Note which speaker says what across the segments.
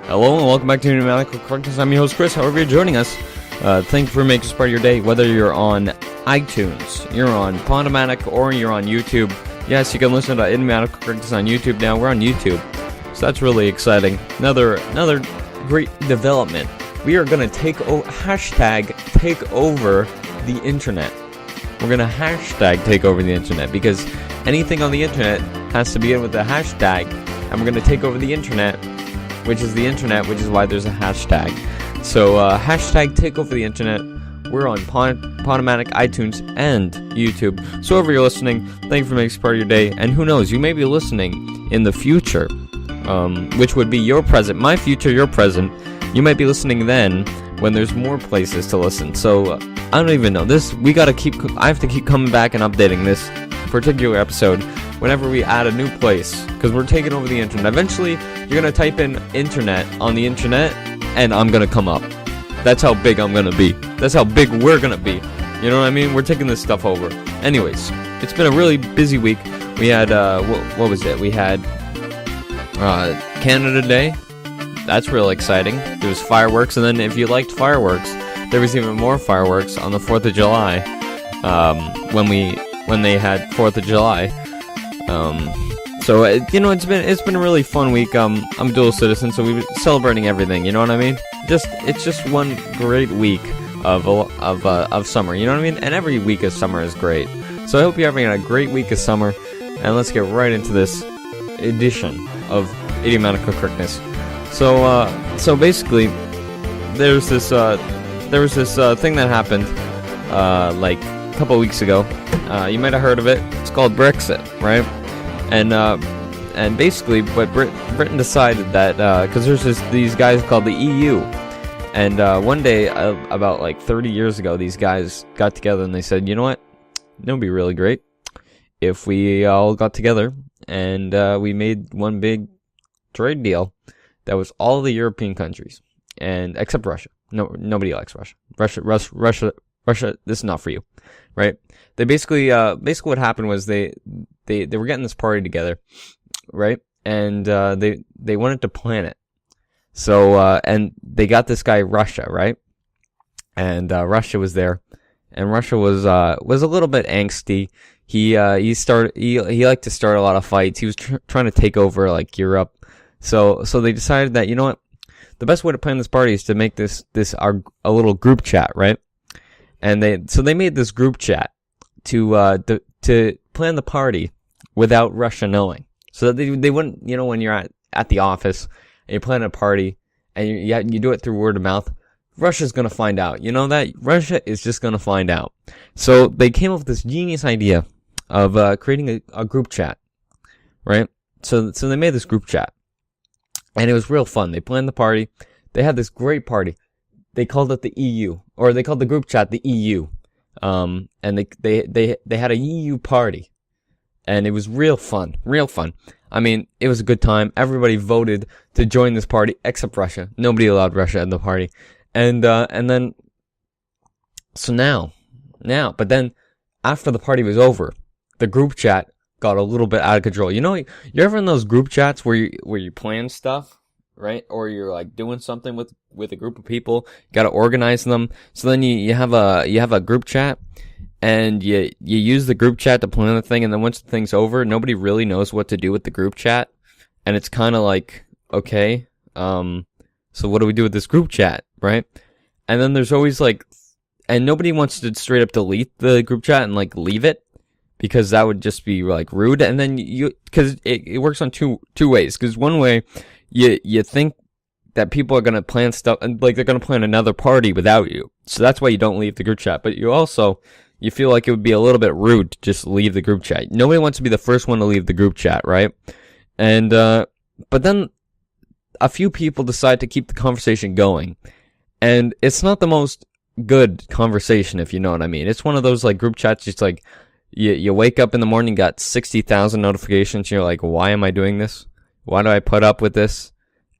Speaker 1: Hello and welcome back to Numerical Correctness. I'm your host Chris. However you're joining us, thank you for making this part of your day. Whether you're on iTunes, you're on Podomatic, or you're on YouTube. Yes, you can listen to Numerical Correctness on YouTube now. We're on YouTube, so that's really exciting. Another great development. We are gonna take over the internet. We're gonna hashtag take over the internet because anything on the internet has to begin with a hashtag, and we're gonna take over the internet. Which is why there's a hashtag. So, hashtag take over the internet. We're on Podomatic, iTunes, and YouTube. So, wherever you're listening, thank you for making this part of your day. And who knows, you may be listening in the future, which would be your present. My future, your present. You might be listening then when there's more places to listen. So, I don't even know. I have to keep coming back and updating this particular episode whenever we add a new place, because we're taking over the internet. Eventually, you're gonna type in internet on the internet, and I'm gonna come up. That's how big I'm gonna be. That's how big we're gonna be. You know what I mean? We're taking this stuff over. Anyways, it's been a really busy week. We had, what was it? We had, Canada Day. That's real exciting. There was fireworks, and then if you liked fireworks, there was even more fireworks on the 4th of July, when they had 4th of July. So it's been a really fun week. I'm dual citizen, so we've been celebrating everything. You know what I mean? It's just one great week of summer. You know what I mean? And every week of summer is great. So I hope you're having a great week of summer. And let's get right into this edition of Idiomatical Correctness. So basically, there was this thing that happened like a couple of weeks ago. You might have heard of it. It's called Brexit, right? And basically, what Britain decided that because there's these guys called the EU, and one day about like 30 years ago, these guys got together and they said, you know what, it would be really great if we all got together and we made one big trade deal that was all the European countries, and except Russia. No, nobody likes Russia. Russia. This is not for you, right? They basically what happened was they were getting this party together, right? And they wanted to plan it. So and they got this guy Russia, right? And Russia was there, and Russia was a little bit angsty. He liked to start a lot of fights. He was trying to take over like Europe. So they decided that, you know what, the best way to plan this party is to make this a little group chat, right? And they made this group chat to plan the party without Russia knowing, so that they wouldn't, you know, when you're at the office and you plan a party and you do it through word of mouth, Russia's gonna find out. You know that Russia is just gonna find out. So they came up with this genius idea of creating a group chat, right? So they made this group chat, and it was real fun. They planned the party. They had this great party. They called it the EU, or they called the group chat the EU. And they had a EU party, and it was real fun. I mean, it was a good time. Everybody voted to join this party except Russia. Nobody allowed Russia at the party. And then, so now, but then after the party was over, the group chat got a little bit out of control. You know, you're ever in those group chats where you plan stuff, right? Or you're like doing something with a group of people, you gotta organize them. So then you have a group chat, and you use the group chat to plan the thing, and then once the thing's over, nobody really knows what to do with the group chat. And it's kinda like, okay, so what do we do with this group chat, right? And then there's always like, and nobody wants to straight up delete the group chat and like leave it, because that would just be like rude. And then cause it works on two ways. Cause one way, you think that people are gonna plan stuff, and like they're gonna plan another party without you. So that's why you don't leave the group chat. But you feel like it would be a little bit rude to just leave the group chat. Nobody wants to be the first one to leave the group chat, right? And but then a few people decide to keep the conversation going, and it's not the most good conversation, if you know what I mean. It's one of those like group chats, just like you wake up in the morning, got 60,000 notifications, and you're like, why am I doing this? Why do I put up with this?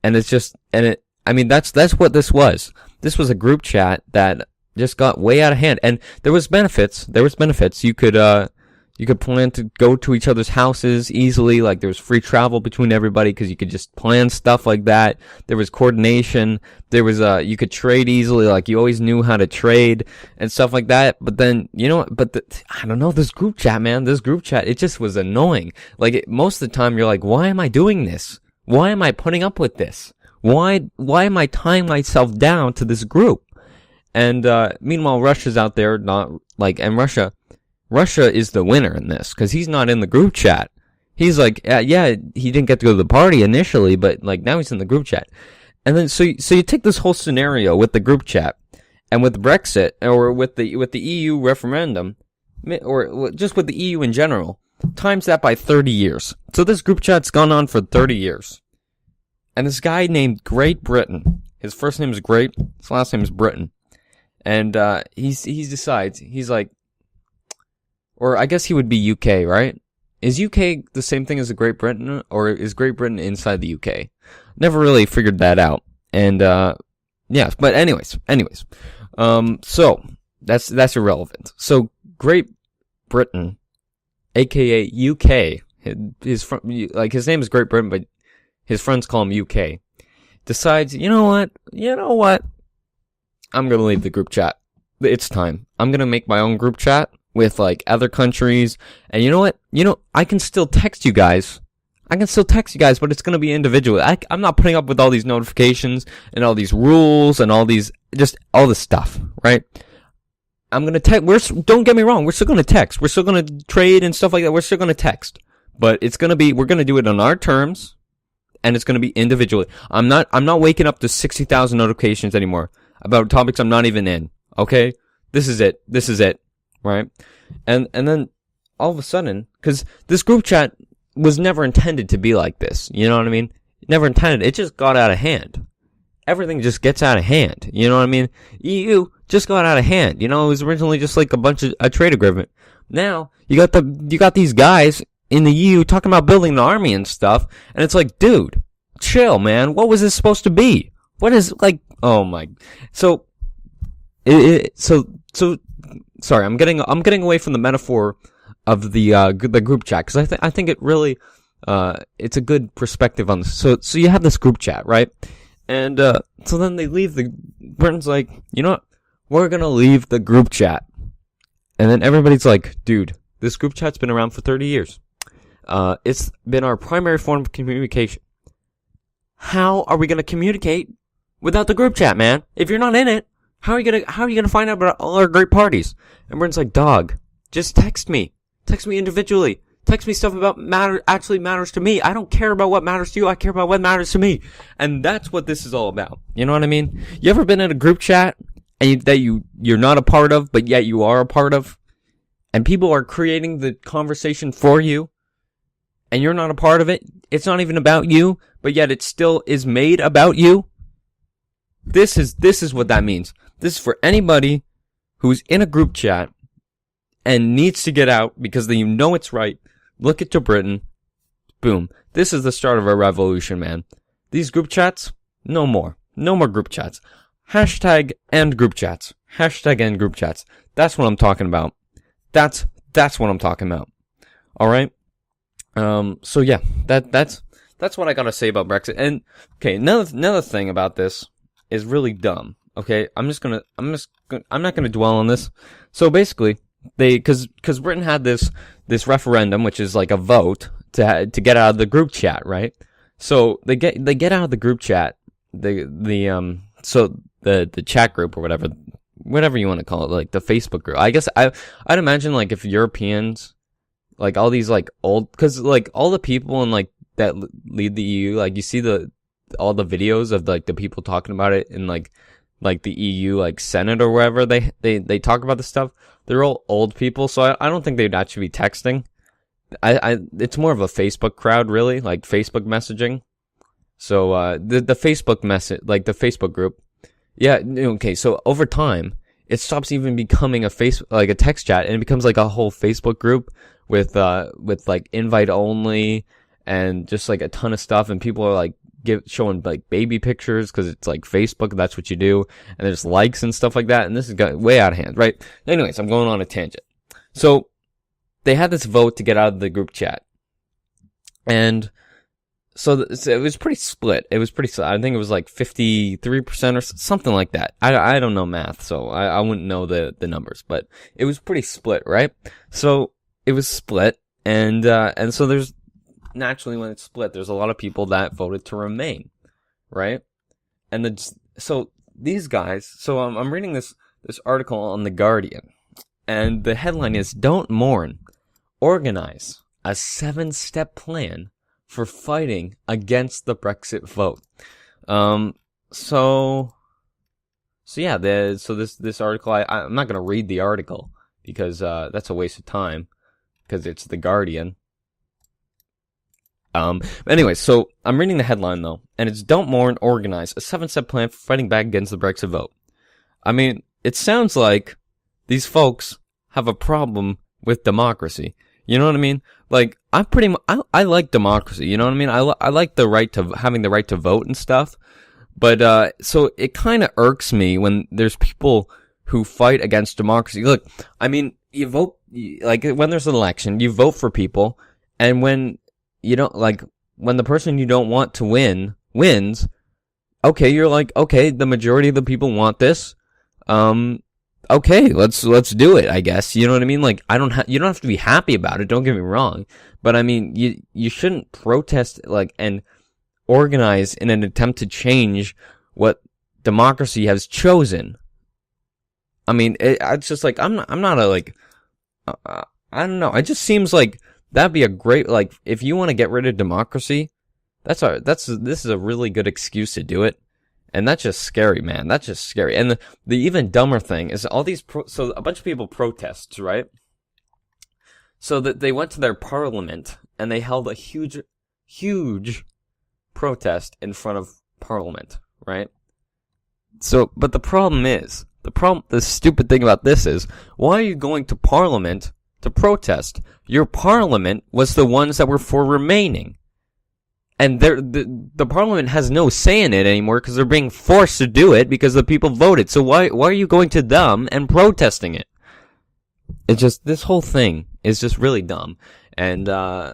Speaker 1: And it's just, I mean, that's what this was. This was a group chat that just got way out of hand. And there was benefits. You could You could plan to go to each other's houses easily. Like, there was free travel between everybody because you could just plan stuff like that. There was coordination. There was, you could trade easily. Like, you always knew how to trade and stuff like that. But then, you know, I don't know, this group chat, man, it just was annoying. Like, most of the time you're like, why am I doing this? Why am I putting up with this? Why am I tying myself down to this group? And, meanwhile, Russia's out there, not, like, and Russia is the winner in this, because he's not in the group chat. He's like, yeah, he didn't get to go to the party initially, but, like, now he's in the group chat. And then, so you take this whole scenario with the group chat, and with Brexit, or with the EU referendum, or just with the EU in general, times that by 30 years. So this group chat's gone on for 30 years. And this guy named Great Britain, his first name is Great, his last name is Britain. And, he decides, he's like, or I guess he would be UK, right? Is UK the same thing as Great Britain, or is Great Britain inside the UK? Never really figured that out. And, yeah, but anyways. So, that's irrelevant. So, Great Britain, aka UK, his name is Great Britain, but his friends call him UK, decides, you know what? I'm gonna leave the group chat. It's time. I'm gonna make my own group chat with, like, other countries. And you know what? I can still text you guys. But it's gonna be individual. I'm not putting up with all these notifications and all these rules and all this stuff, right? I'm gonna text. Don't get me wrong. We're still gonna text. We're still gonna trade and stuff like that. We're still gonna text. But we're gonna do it on our terms, and it's gonna be individually. I'm not waking up to 60,000 notifications anymore about topics I'm not even in. Okay? This is it. Right? And then all of a sudden, because this group chat was never intended to be like this. You know what I mean? Never intended. It just got out of hand. Everything just gets out of hand. You know what I mean? EU just got out of hand. You know, it was originally just like a trade agreement. Now, you got these guys in the EU talking about building an army and stuff, and it's like, dude, chill, man. What was this supposed to be? What is, like, oh my. So, sorry, I'm getting away from the metaphor of the group chat, because I think it really, it's a good perspective on this. So you have this group chat, right? And, so then they leave Britain's like, you know what? We're gonna leave the group chat. And then everybody's like, dude, this group chat's been around for 30 years. It's been our primary form of communication. How are we gonna communicate without the group chat, man? If you're not in it, how are you gonna find out about all our great parties? And Britain's like, dog, just text me. Text me individually. Text me stuff about actually matters to me. I don't care about what matters to you. I care about what matters to me. And that's what this is all about. You know what I mean? You ever been in a group chat and you're not a part of, but yet you are a part of? And people are creating the conversation for you, and you're not a part of it? It's not even about you, but yet it still is made about you? This is what that means. This is for anybody who's in a group chat and needs to get out because they know it's right. Look at Britain. Boom. This is the start of a revolution, man. These group chats, no more. No more group chats. Hashtag end group chats. Hashtag end group chats. That's what I'm talking about. That's what I'm talking about. Alright? So yeah, that's what I gotta say about Brexit. And, okay, another thing about this is really dumb. Okay? I'm not gonna dwell on this. So basically, cause Britain had this referendum, which is like a vote to get out of the group chat, right? So they get out of the group chat, the chat group or whatever you want to call it, like the Facebook group. I guess I'd imagine, like, if Europeans, like all these like old, cause like all the people in like that lead the EU, like you see all the videos of like the people talking about it in like the EU like Senate or wherever they talk about this stuff. They're all old people, so I don't think they'd actually be texting. It's more of a Facebook crowd, really, like Facebook messaging. So the Facebook message, like the Facebook group, yeah, okay. So over time, it stops even becoming a text chat, and it becomes like a whole Facebook group with like invite only and just like a ton of stuff, and people are like showing like baby pictures because it's like Facebook, that's what you do, and there's likes and stuff like that, and this has got way out of hand, right? Anyways, I'm going on a tangent. So they had this vote to get out of the group chat. And so it was pretty split. I think it was like 53% or something like that. I don't know math, so I wouldn't know the numbers, but it was pretty split, right? So it was split, and so there's naturally when it's split, there's a lot of people that voted to remain, right? And so these guys. So I'm reading this article on The Guardian, and the headline is "Don't Mourn, Organize a 7-step plan for fighting against the Brexit vote." So yeah, this article, I'm not gonna read the article because that's a waste of time because it's The Guardian. Anyway, so I'm reading the headline though, and it's "Don't Mourn, Organize a 7-step plan for fighting back against the Brexit vote." I mean, it sounds like these folks have a problem with democracy. You know what I mean? Like, I like democracy. You know what I mean? I like having the right to vote and stuff. But, so it kind of irks me when there's people who fight against democracy. Look, I mean, you vote, like, when there's an election, you vote for people. And when you don't, like, when the person you don't want to win wins, okay, you're like, okay, the majority of the people want this. Okay, let's do it, I guess. You know what I mean? Like, you don't have to be happy about it, don't get me wrong. But I mean, you shouldn't protest, like, and organize in an attempt to change what democracy has chosen. I mean, it's just like, I'm not a, like, I don't know. It just seems like that'd be a great, like, if you want to get rid of democracy, this is a really good excuse to do it. And that's just scary, man. That's just scary. And the even dumber thing is all these, so a bunch of people protests, right? So that they went to their parliament and they held a huge protest in front of parliament, right? So, but the stupid thing about this is, why are you going to parliament to protest? Your parliament was the ones that were for remaining. And the parliament has no say in it anymore because they're being forced to do it because the people voted. So why are you going to them and protesting it? It's just, this whole thing is just really dumb. And, I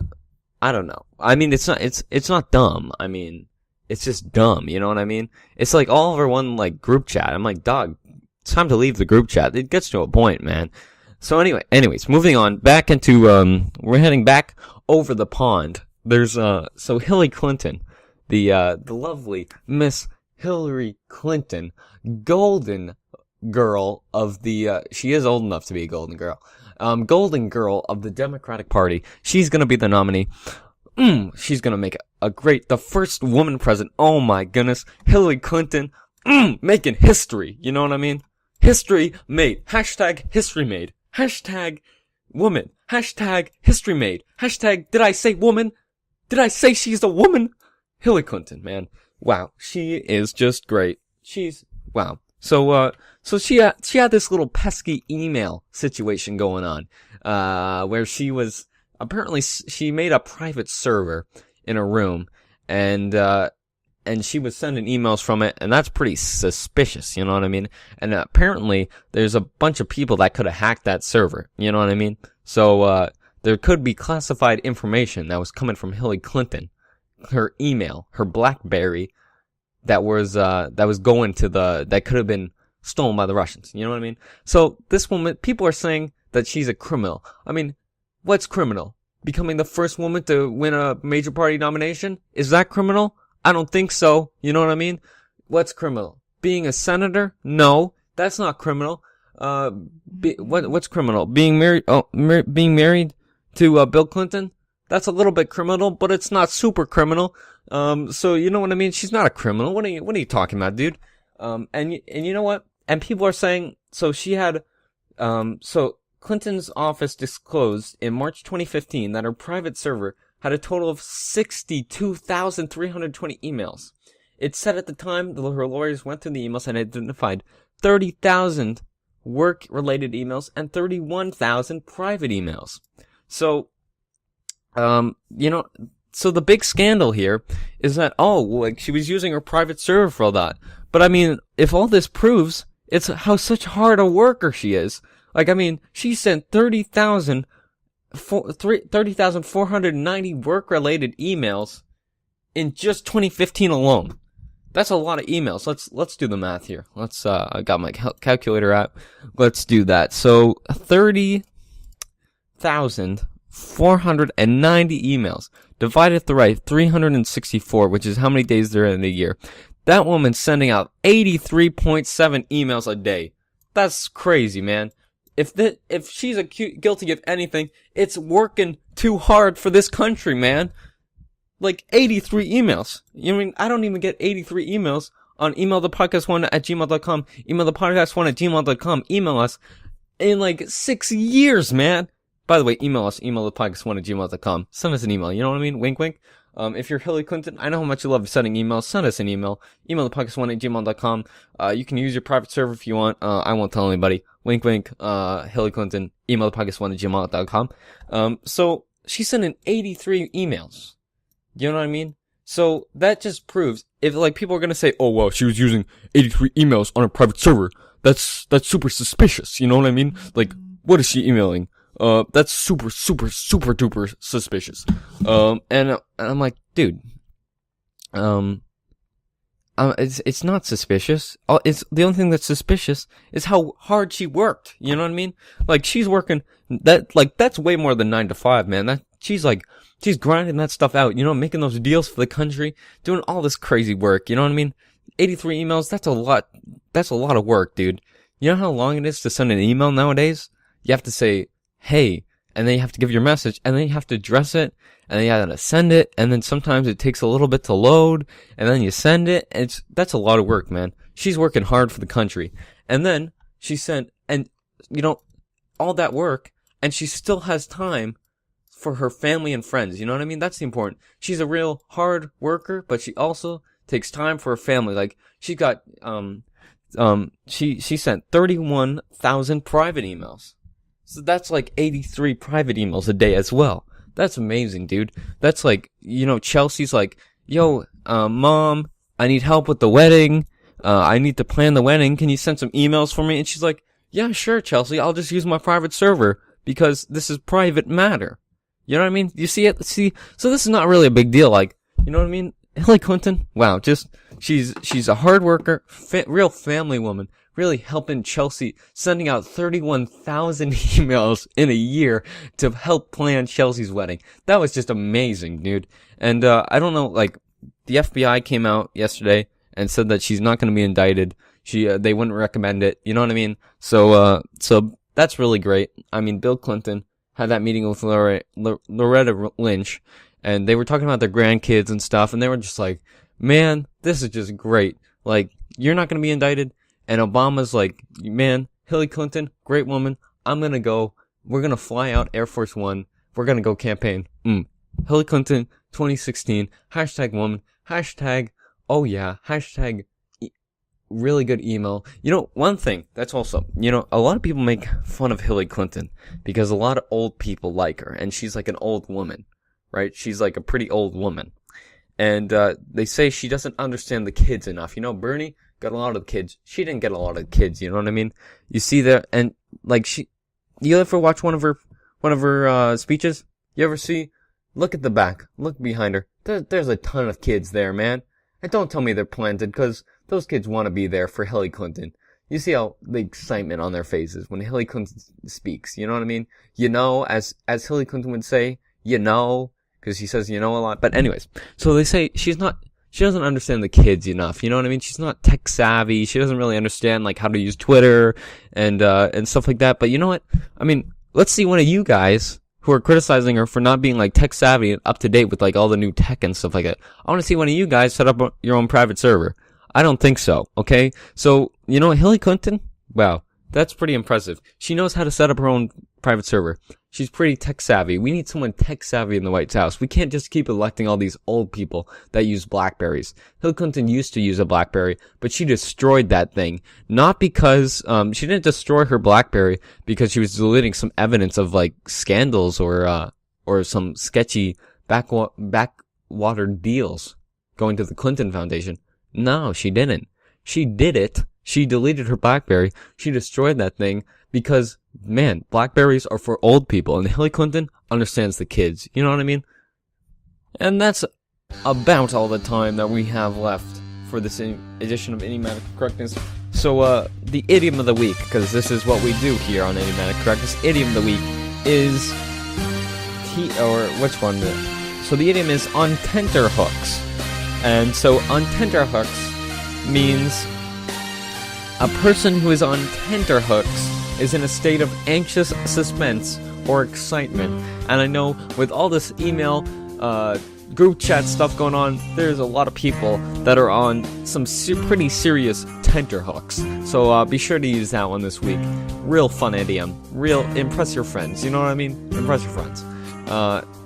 Speaker 1: don't know. I mean, it's not dumb. I mean, it's just dumb. You know what I mean? It's like all over one, like, group chat. I'm like, dog, it's time to leave the group chat. It gets to a point, man. So anyways, moving on back into, we're heading back over the pond. There's, so Hillary Clinton, the lovely Miss Hillary Clinton, golden girl of she is old enough to be a golden girl, golden girl of the Democratic Party. She's gonna be the nominee. She's gonna make the first woman president. Oh my goodness. Hillary Clinton, making history. You know what I mean? History made. Hashtag history made. Hashtag woman. Hashtag history made. Hashtag, did I say woman? Did I say she's a woman? Hillary Clinton, man. Wow. She is just great. Wow. So she had this little pesky email situation going on, where she was, apparently she made a private server in a room, and she was sending emails from it, and that's pretty suspicious, you know what I mean? And apparently there's a bunch of people that could have hacked that server, you know what I mean? So, there could be classified information that was coming from Hillary Clinton, her email, her BlackBerry, that was going to that could have been stolen by the Russians. You know what I mean? So this woman, people are saying that she's a criminal. I mean, what's criminal? Becoming the first woman to win a major party nomination? Is that criminal? I don't think so. You know what I mean? What's criminal? Being a senator? No, that's not criminal. What's criminal? Being married? Being married to Bill Clinton? That's a little bit criminal, but it's not super criminal. So you know what I mean? She's not a criminal. What are you talking about, dude? And you know what? And people are saying, so she had, so Clinton's office disclosed in March 2015 that her private server had a total of 62,320 emails. It said at the time her lawyers went through the emails and identified 30,000 work-related emails and 31,000 private emails. So, you know, so the big scandal here is that, like, she was using her private server for all that. But I mean, if all this proves, it's how such hard a worker she is. Like, I mean, she sent 30,000 30,490 work-related emails in just 2015 alone. That's a lot of emails. Let's do the math here. I got my calculator out. Let's do that. So 30,490 emails divided through 364, which is how many days there are in a year. That woman's sending out 83.7 emails a day. That's crazy, man. If she's guilty of anything, it's working too hard for this country, man. Like 83 emails. I don't even get 83 emails on emailthepodcast1@gmail.com. Emailthepodcast1@gmail.com. Email us in like 6 years, man. By the way, email us, emailthepodcast1@gmail.com. Send us an email, you know what I mean? Wink, wink. If you're Hillary Clinton, I know how much you love sending emails. Send us an email, emailthepodcast1@gmail.com. You can use your private server if you want. I won't tell anybody. Wink, wink. Hillary Clinton, emailthepodcast1@gmail.com. So she's sending 83 emails. You know what I mean? So that just proves, if like people are gonna say, oh well, she was using 83 emails on a private server, that's super suspicious. You know what I mean? Like, what is she emailing? That's super duper suspicious. And I'm like, dude, it's not suspicious. It's the only thing that's suspicious is how hard she worked. You know what I mean? Like, she's working that's way more than 9 to 5, man. She's grinding that stuff out, making those deals for the country, doing all this crazy work. You know what I mean? 83 emails, that's a lot of work, dude. You know how long it is to send an email nowadays? You have to say, hey, and then you have to give your message, and then you have to address it, and then you have to send it, and then sometimes it takes a little bit to load, and then you send it, and that's a lot of work, man. She's working hard for the country. And then she sent, and all that work, and she still has time for her family and friends. You know what I mean? That's the important. She's a real hard worker, but she also takes time for her family. Like, she got, she sent 31,000 private emails. So that's like 83 private emails a day as well. That's amazing, dude. That's like, Chelsea's like, yo, mom, I need help with the wedding. I need to plan the wedding. Can you send some emails for me? And she's like, yeah, sure, Chelsea. I'll just use my private server because this is private matter. You know what I mean? You see it? So this is not really a big deal. Like, you know what I mean? Hillary Clinton, wow, she's a hard worker, real family woman, really helping Chelsea, sending out 31,000 emails in a year to help plan Chelsea's wedding. That was just amazing, dude. And, I don't know, like, the FBI came out yesterday and said that she's not going to be indicted. They wouldn't recommend it. You know what I mean? So that's really great. I mean, Bill Clinton had that meeting with Loretta Lynch, and they were talking about their grandkids and stuff, and they were just like, man, this is just great. Like, you're not going to be indicted. And Obama's like, man, Hillary Clinton, great woman. I'm going to go. We're going to fly out Air Force One. We're going to go campaign. Hillary Clinton, 2016, #woman, oh yeah, really good email. One thing, that's also, a lot of people make fun of Hillary Clinton because a lot of old people like her, and she's like an old woman, right? She's like a pretty old woman. And, they say she doesn't understand the kids enough. Bernie got a lot of kids. She didn't get a lot of kids, you know what I mean? You see that, and like you ever watch one of her speeches? You ever see? Look at the back. Look behind her. There's a ton of kids there, man. And don't tell me they're planted, cause those kids want to be there for Hillary Clinton. You see how the excitement on their faces when Hillary Clinton speaks, you know what I mean? As Hillary Clinton would say, cause she says, a lot. But anyways, so they say she doesn't understand the kids enough, you know what I mean? She's not tech savvy. She doesn't really understand like how to use Twitter and stuff like that. But you know what? I mean, let's see one of you guys who are criticizing her for not being like tech savvy and up to date with like all the new tech and stuff like that. I want to see one of you guys set up your own private server. I don't think so, okay? So, Hillary Clinton, wow, that's pretty impressive. She knows how to set up her own private server. She's pretty tech savvy. We need someone tech savvy in the White House. We can't just keep electing all these old people that use Blackberries. Hillary Clinton used to use a Blackberry, but she destroyed that thing. Not because, she didn't destroy her Blackberry because she was deleting some evidence of like scandals or some sketchy backwater deals going to the Clinton Foundation. No, she didn't. She did it. She deleted her BlackBerry. She destroyed that thing because, man, BlackBerries are for old people, and Hillary Clinton understands the kids. You know what I mean? And that's about all the time that we have left for this edition of Idiomatic Correctness. So, the idiom of the week, because this is what we do here on Idiomatic Correctness. Idiom of the week is which one? So the idiom is on tenterhooks. And so on tenterhooks means a person who is on tenterhooks is in a state of anxious suspense or excitement. And I know with all this email, group chat stuff going on, there's a lot of people that are on some pretty serious tenterhooks. So be sure to use that one this week. Real fun idiom. Real impress your friends. You know what I mean? Impress your friends.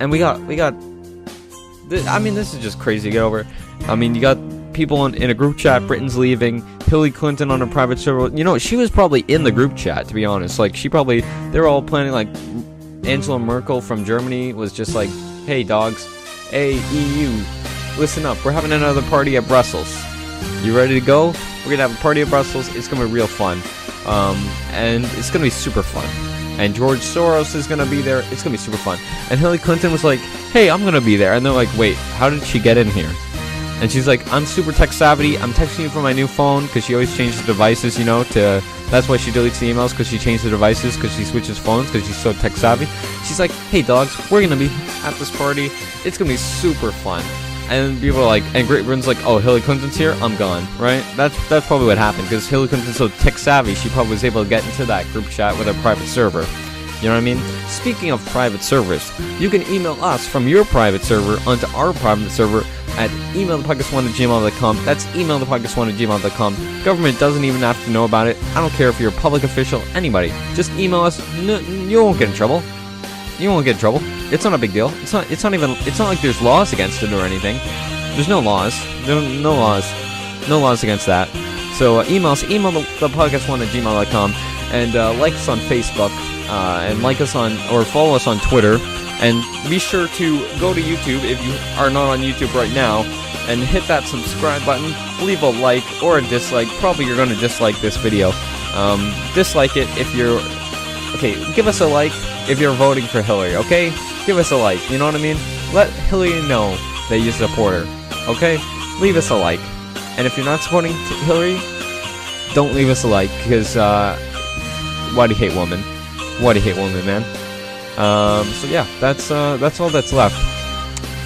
Speaker 1: And we got. I mean, this is just crazy to get over. I mean, you got people in a group chat. Britain's leaving. Hillary Clinton on a private server. You know, she was probably in the group chat, to be honest. Like, they were all planning. Like, Angela Merkel from Germany was just like, "Hey, dogs. Hey, EU, listen up. We're having another party at Brussels. You ready to go? We're gonna have a party at Brussels. It's gonna be real fun. And it's gonna be super fun. And George Soros is gonna be there. It's gonna be super fun." And Hillary Clinton was like, "Hey, I'm gonna be there." And they're like, "Wait, how did she get in here?" And she's like, "I'm super tech savvy. I'm texting you from my new phone," because she always changes devices, you know, that's why she deletes the emails, because she changed the devices, because she switches phones, because she's so tech savvy. She's like, "Hey, dogs, we're gonna be at this party. It's gonna be super fun." And people are like, and Great Britain's like, "Oh, Hillary Clinton's here? I'm gone," right? That's probably what happened, because Hillary Clinton's so tech savvy, she probably was able to get into that group chat with a private server. You know what I mean? Speaking of private servers, you can email us from your private server onto our private server at emailthepodcast1@gmail.com. That's emailthepodcast1@gmail.com. Government doesn't even have to know about it. I don't care if you're a public official, anybody. Just email us. You won't get in trouble. You won't get in trouble. It's not a big deal. It's not like there's laws against it or anything. There's no laws. No laws against that. So email us, emailthepodcast1@gmail.com, and like us on Facebook, and like us or follow us on Twitter, and be sure to go to YouTube if you are not on YouTube right now, and hit that subscribe button, leave a like or a dislike. Probably you're going to dislike this video. Dislike it if you're... Okay, give us a like if you're voting for Hillary, okay? Give us a like, you know what I mean? Let Hillary know that you support her, okay? Leave us a like. And if you're not supporting Hillary, don't leave us a like, because, why do you hate women? Why do you hate women, man? So yeah, that's all that's left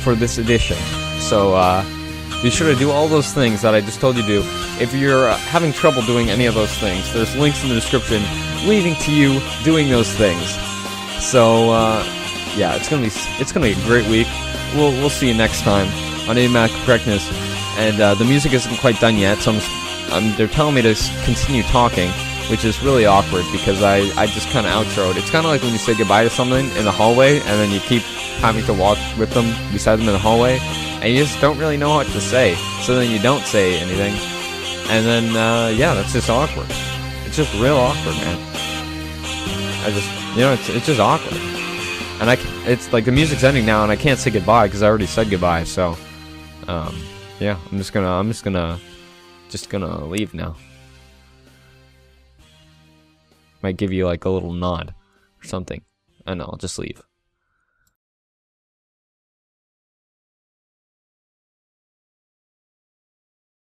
Speaker 1: for this edition. So, be sure to do all those things that I just told you to do. If you're having trouble doing any of those things, there's links in the description leading to you doing those things. So, yeah, it's gonna be a great week. We'll see you next time on Idiomatic Correctness. And the music isn't quite done yet, so they're telling me to continue talking, which is really awkward because I just kind of outroed. It's kind of like when you say goodbye to someone in the hallway and then you keep having to walk with them, beside them in the hallway, and you just don't really know what to say. So then you don't say anything, and then yeah, that's just awkward. It's just real awkward, man. It's just awkward. And it's like the music's ending now, and I can't say goodbye because I already said goodbye. So, yeah, I'm just gonna leave now. Might give you like a little nod or something. I know, I'll just leave.